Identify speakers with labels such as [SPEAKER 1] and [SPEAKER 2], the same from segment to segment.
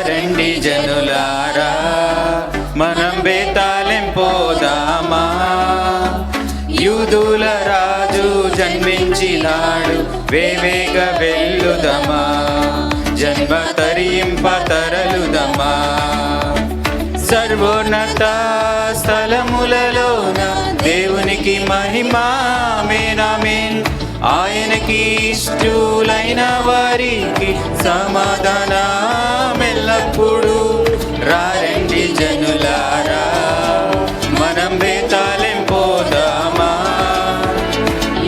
[SPEAKER 1] రండి జనులారా మనం బేతాళెం పోదామా, యూదుల రాజు జన్మించినాడు వేవేగ వెళ్ళుదమా, జన్మ తరింప తరలుదమా. సర్వోన్నత స్థలములలోన దేవునికి మహిమా ఆమేన్. ఆయనకి ఇష్టులైన వారికి సమాధానం ఎల్లప్పుడూ. రండి జనులారా మనం బేతాళెం పోదామా,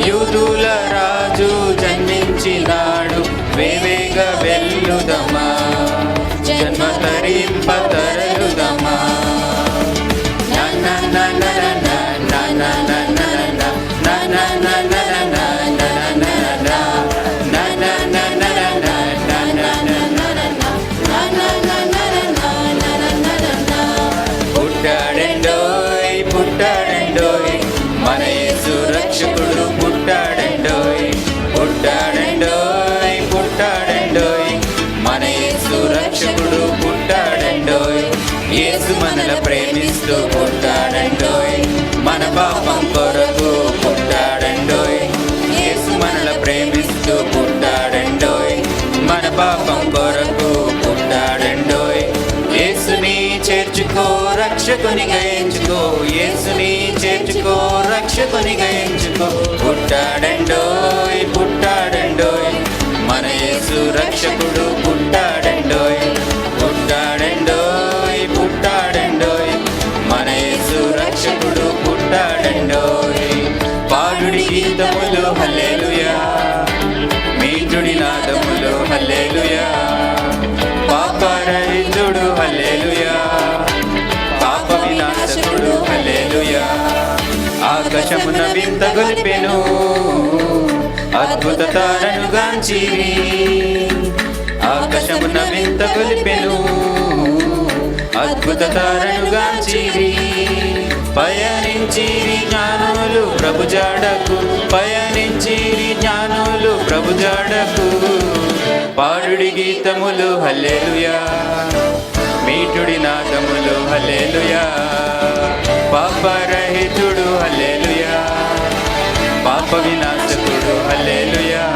[SPEAKER 1] యూదుల రాజు జన్మించినాడు వేవేగ వెళ్ళుదమా, జన్మ తరింప తరలుదమా. పుట్టాడండోయ్ పుట్టాడండోయ్ మన యేసు రక్షకుడు పుట్టాడండోయ్, పుట్టాడండోయ్ పుట్టాడండోయ్ మన యేసు రక్షకుడు పుట్టాడండోయ్. యేసు మనల ప్రేమిస్తూ పుట్టాడండోయ్, మన పాపం కొరకు పుట్టాడండోయ్. యేసు మనల ప్రేమిస్తూ పుట్టాడండోయ్, మన పాపం కొరకు పుట్టాడండోయ్. యేసుని చేర్చుకో రక్షకునిగా ఎంచుకో, యేసుని చేర్చుకో రక్షకునిగా ఎంచుకో. పుట్టాడండోయ్ పుట్టాడండోయ్ మన యేసు రక్షకుడు పుట్టాడండోయ్, పుట్టాడండోయ్ పుట్టాడండోయ్ మన యేసు రక్షకుడు పుట్టాడండోయ్. పాడుడి గీతములు హల్లెలూయా, మీటుడి నాదములు హల్లెలూయా, పాపరహితుడు హల్లెలూయా, పాప వినాశకుడు హల్లెలూయా. ఆకాశమున వింత గొలిపెను అద్భుత తారను గాంచిరి, ఆకాశమున వింత గొలిపెను అద్భుత తారను గాంచిరి. పయనించిరి జ్ఞానులు ప్రభు జాడకు, పయనించిరి జ్ఞానులు ప్రభు జాడకు. పాడుడి గీతములు హల్లెలూయా, మీటుడి నాదములు హల్లెలూయా, పాపరహితుడు హల్లెలూయా, పాప వినాశకుడు హల్లెలూయా.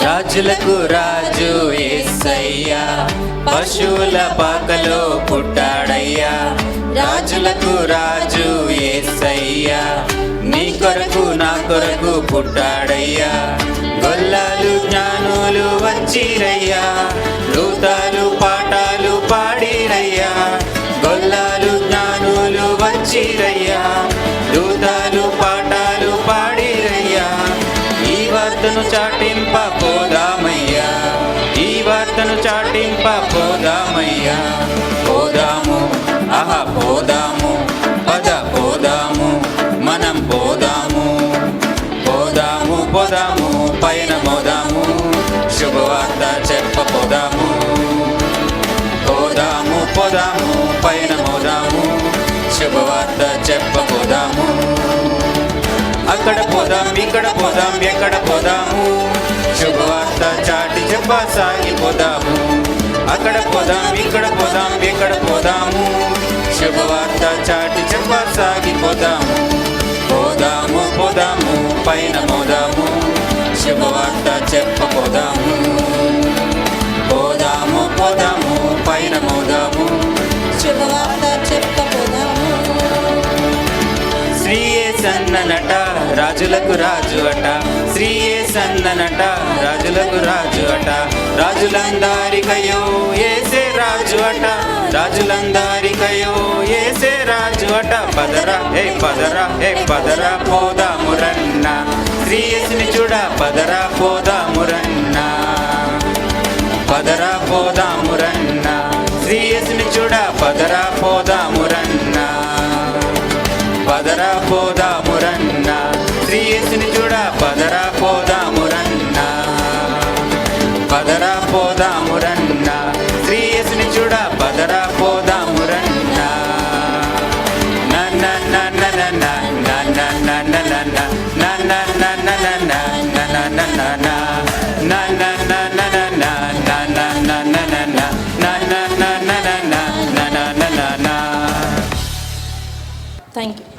[SPEAKER 1] రాజులకు రాజు యేసయ్యా, పశువుల పాకలో పుట్టాడయ్యా. రాజులకు రాజు యేసయ్యా, నీ కొరకు నా కొరకు పుట్టాడయ్యా. గొల్లాలు జ్ఞానులు వచ్చిరయ్యా, దూతాలు పాఠాలు పాడిరయ్యా. గొల్లాలు జ్ఞానులు వచ్చిరయ్యా, దూతాలు పాఠాలు పాడిరయ్యా. ఈ వార్తను చాటింప పోదామయ్యా, ఈ వార్తను చాటింప పోదామయ్యా. పోదాము ఆహా పోదాము, పద పోదాము మనం పోదాము, పోదాము పోదాము పైన పోదాము, శుభవార్త చెప్ప పోదాము. పోదాము పోదాము పైన పోదాము, శుభవార్త చెప్ప పోదాము. అక్కడ పోదాం ఇక్కడ పోదాం ఎక్కడ పోదాము, శుభవార్త చాటి చెప్ప సాగిపోదాము. అక్కడ పోదాం ఇక్కడ పోదాం ఎక్కడ పోదాము, శుభవార్త చాటి చెప్ప సాగిపోదాము. పోదాము పోదాము పైన పోదాము, శుభవార్త చెప్పపోదాము. పోదాము పోదాము పైన పోదాము,
[SPEAKER 2] శుభవార్త చెప్పపోదాము.
[SPEAKER 1] శ్రీయే సన్ననట రాజులకు రాజు అట, శ్రీయే సన్ననట రాజులకు రాజు అట. రాజులందరికయో యేసే రాజు అట, రాజులందరికయో యేసే రాజు అట. పదరా హే పదరా హే పదరా పోదాము రన్న, శ్రీయేసుని చూడ పదరా పోదాము రన్న. పదరా పోదాము రన్న, శ్రీయేసుని చూడ పదరా పోదాము రన్న. పదరా పోదాము రన్న, శ్రీయేసుని చూడ పదరా పోదాము రన్న. పోదాము రన్న శ్రీ యేసుని చూడ పదరా పోదాము రన్న నన్న నన్న నన్న నన్న నన్న నన్న నన్న నన్న నన్న నన్న
[SPEAKER 2] థ్యాంక్ యూ.